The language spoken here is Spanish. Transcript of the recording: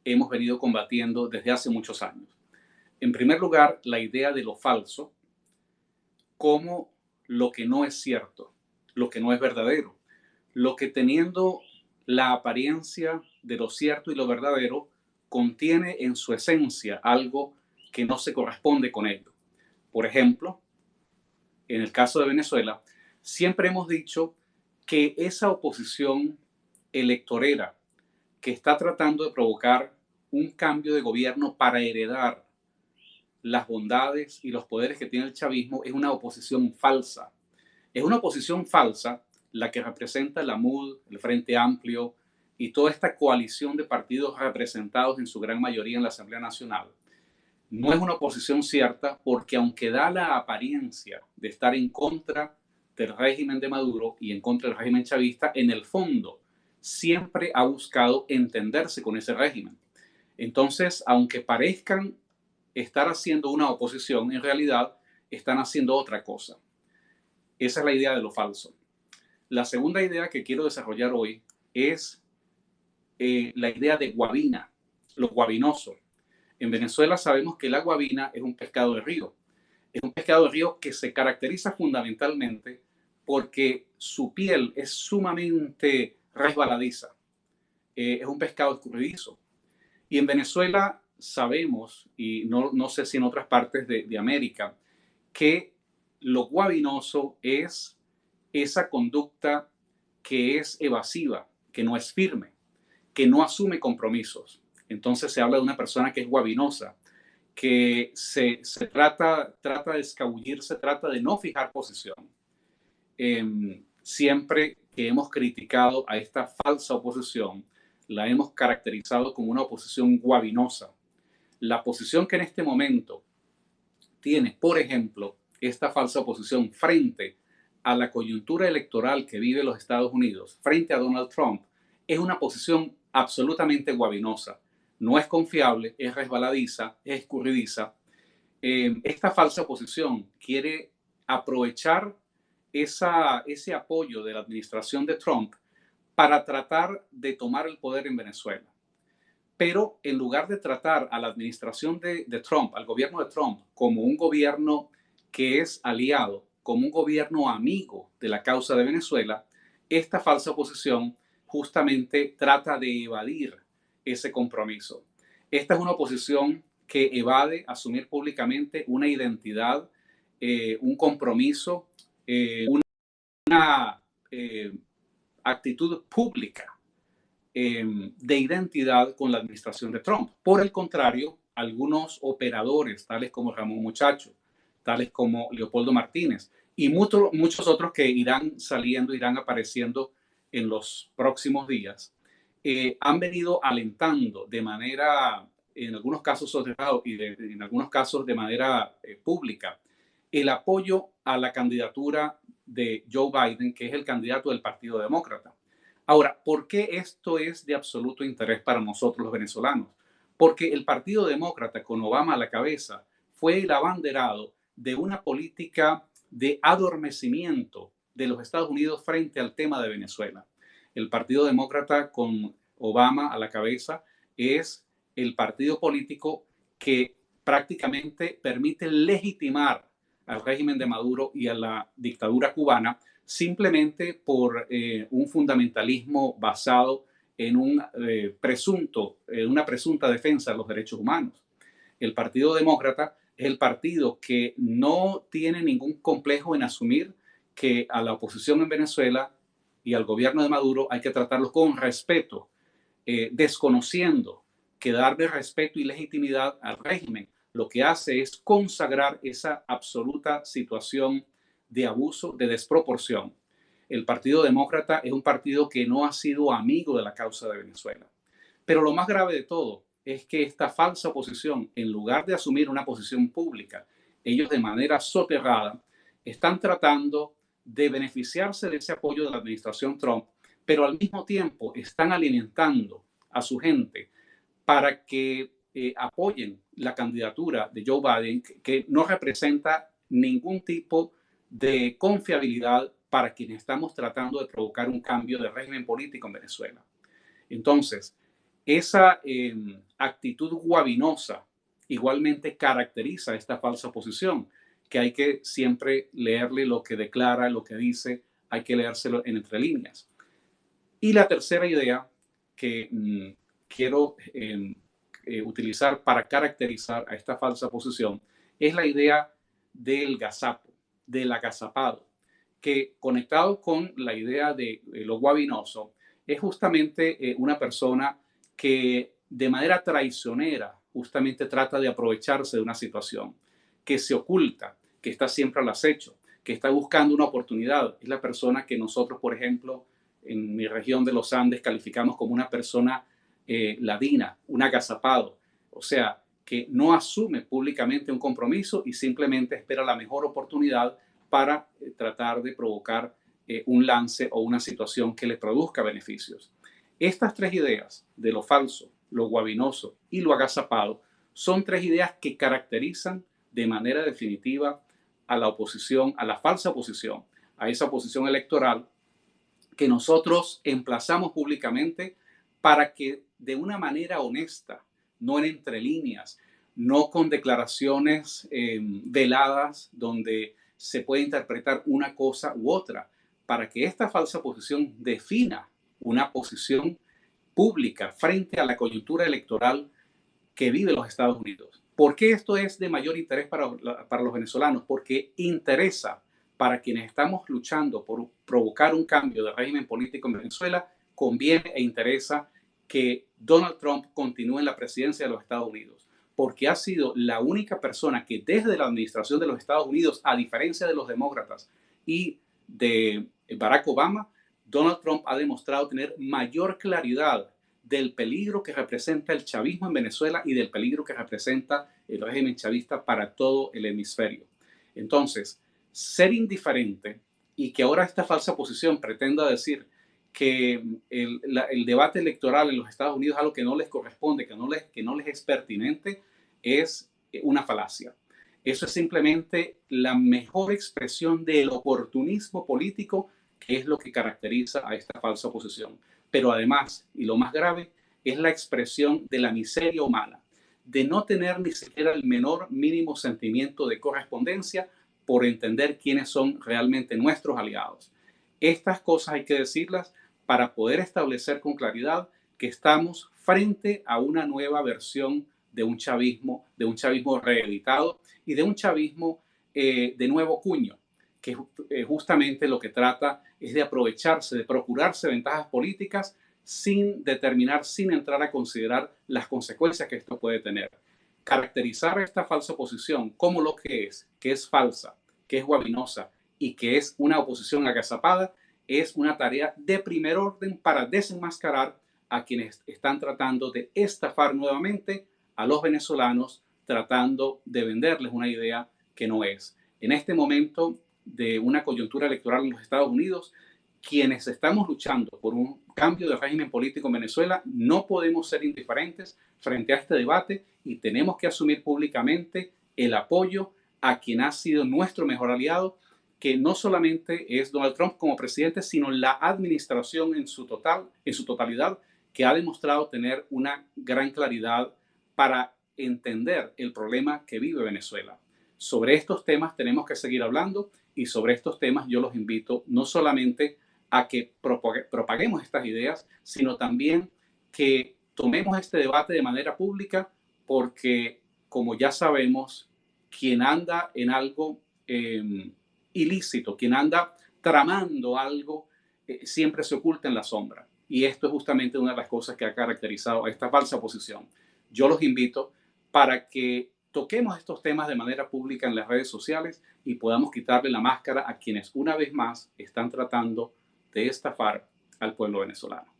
hemos venido combatiendo desde hace muchos años. En primer lugar, la idea de lo falso como lo que no es cierto, lo que no es verdadero, lo que teniendo la apariencia de lo cierto y lo verdadero, contiene en su esencia algo que no se corresponde con ello. Por ejemplo, en el caso de Venezuela, siempre hemos dicho que esa oposición electorera que está tratando de provocar un cambio de gobierno para heredar las bondades y los poderes que tiene el chavismo es una oposición falsa. Es una oposición falsa la que representa la MUD, el Frente Amplio y toda esta coalición de partidos representados en su gran mayoría en la Asamblea Nacional. No es una oposición cierta porque aunque da la apariencia de estar en contra del régimen de Maduro y en contra del régimen chavista, en el fondo siempre ha buscado entenderse con ese régimen. Entonces, aunque parezcan estar haciendo una oposición, en realidad están haciendo otra cosa. Esa es la idea de lo falso. La segunda idea que quiero desarrollar hoy es la idea de guabina, lo guabinoso. En Venezuela sabemos que la guabina es un pescado de río. Es un pescado de río que se caracteriza fundamentalmente porque su piel es sumamente resbaladiza. Es un pescado escurridizo. Y en Venezuela sabemos, y no sé si en otras partes de América, que lo guabinoso es esa conducta que es evasiva, que no es firme, que no asume compromisos. Entonces se habla de una persona que es guabinosa, que se trata de escabullirse, trata de no fijar posición. Siempre que hemos criticado a esta falsa oposición, la hemos caracterizado como una oposición guabinosa. La posición que en este momento tiene, por ejemplo, esta falsa oposición frente a la coyuntura electoral que vive los Estados Unidos, frente a Donald Trump, es una posición absolutamente guabinosa. No es confiable, es resbaladiza, es escurridiza. Esta falsa oposición quiere aprovechar ese apoyo de la administración de Trump para tratar de tomar el poder en Venezuela. Pero en lugar de tratar a la administración de Trump, al gobierno de Trump, como un gobierno que es aliado, como un gobierno amigo de la causa de Venezuela, esta falsa oposición justamente trata de evadir ese compromiso. Esta es una oposición que evade asumir públicamente una identidad, un compromiso, una actitud pública de identidad con la administración de Trump. Por el contrario, algunos operadores, tales como Ramón Muchacho, tales como Leopoldo Martínez y muchos otros que irán saliendo, irán apareciendo en los próximos días, han venido alentando de manera, en algunos casos soterrado y en algunos casos de manera pública, el apoyo a la candidatura de Joe Biden, que es el candidato del Partido Demócrata. Ahora, ¿por qué esto es de absoluto interés para nosotros los venezolanos? Porque el Partido Demócrata, con Obama a la cabeza, fue el abanderado de una política de adormecimiento de los Estados Unidos frente al tema de Venezuela. El Partido Demócrata, con Obama a la cabeza, es el partido político que prácticamente permite legitimar al régimen de Maduro y a la dictadura cubana simplemente por un fundamentalismo basado en una presunta defensa de los derechos humanos. El Partido Demócrata es el partido que no tiene ningún complejo en asumir que a la oposición en Venezuela y al gobierno de Maduro hay que tratarlos con respeto, desconociendo que darle respeto y legitimidad al régimen lo que hace es consagrar esa absoluta situación de abuso, de desproporción. El Partido Demócrata es un partido que no ha sido amigo de la causa de Venezuela. Pero lo más grave de todo es que esta falsa oposición, en lugar de asumir una posición pública, ellos de manera soterrada están tratando de beneficiarse de ese apoyo de la administración Trump, pero al mismo tiempo están alimentando a su gente para que apoyen la candidatura de Joe Biden, que no representa ningún tipo de confiabilidad para quienes estamos tratando de provocar un cambio de régimen político en Venezuela. Entonces, Esa actitud guabinosa igualmente caracteriza esta falsa posición, que hay que siempre leerle lo que declara, lo que dice, hay que leérselo en entre líneas. Y la tercera idea que quiero utilizar para caracterizar a esta falsa posición es la idea del gazapo, del agazapado, que conectado con la idea de lo guabinoso, es justamente una persona que de manera traicionera justamente trata de aprovecharse de una situación, que se oculta, que está siempre al acecho, que está buscando una oportunidad. Es la persona que nosotros, por ejemplo, en mi región de los Andes calificamos como una persona ladina, un agazapado, o sea, que no asume públicamente un compromiso y simplemente espera la mejor oportunidad para tratar de provocar un lance o una situación que le produzca beneficios. Estas tres ideas de lo falso, lo guabinoso y lo agazapado son tres ideas que caracterizan de manera definitiva a la oposición, a la falsa oposición, a esa oposición electoral que nosotros emplazamos públicamente para que de una manera honesta, no en entre líneas, no con declaraciones veladas donde se puede interpretar una cosa u otra, para que esta falsa posición defina una posición pública frente a la coyuntura electoral que vive los Estados Unidos. ¿Por qué esto es de mayor interés para los venezolanos? Porque interesa para quienes estamos luchando por provocar un cambio de régimen político en Venezuela, conviene e interesa que Donald Trump continúe en la presidencia de los Estados Unidos, porque ha sido la única persona que desde la administración de los Estados Unidos, a diferencia de los demócratas y de Barack Obama, Donald Trump ha demostrado tener mayor claridad del peligro que representa el chavismo en Venezuela y del peligro que representa el régimen chavista para todo el hemisferio. Entonces, ser indiferente y que ahora esta falsa posición pretenda decir que el debate electoral en los Estados Unidos es algo que no les corresponde, que no les es pertinente, es una falacia. Eso es simplemente la mejor expresión del oportunismo político, que es lo que caracteriza a esta falsa posición. Pero además, y lo más grave, es la expresión de la miseria humana, de no tener ni siquiera el menor mínimo sentimiento de correspondencia por entender quiénes son realmente nuestros aliados. Estas cosas hay que decirlas para poder establecer con claridad que estamos frente a una nueva versión de un chavismo reeditado y de un chavismo de nuevo cuño, que justamente lo que trata es de aprovecharse, de procurarse ventajas políticas sin determinar, sin entrar a considerar las consecuencias que esto puede tener. Caracterizar esta falsa oposición como lo que es falsa, que es guabinosa y que es una oposición agazapada, es una tarea de primer orden para desenmascarar a quienes están tratando de estafar nuevamente a los venezolanos, tratando de venderles una idea que no es. En este momento de una coyuntura electoral en los Estados Unidos, quienes estamos luchando por un cambio de régimen político en Venezuela no podemos ser indiferentes frente a este debate y tenemos que asumir públicamente el apoyo a quien ha sido nuestro mejor aliado, que no solamente es Donald Trump como presidente, sino la administración en su totalidad, que ha demostrado tener una gran claridad para entender el problema que vive Venezuela. Sobre estos temas tenemos que seguir hablando y sobre estos temas yo los invito no solamente a que propaguemos estas ideas, sino también que tomemos este debate de manera pública porque, como ya sabemos, quien anda en algo ilícito, quien anda tramando algo, siempre se oculta en la sombra. Y esto es justamente una de las cosas que ha caracterizado a esta falsa posición. Yo los invito para que toquemos estos temas de manera pública en las redes sociales y podamos quitarle la máscara a quienes una vez más están tratando de estafar al pueblo venezolano.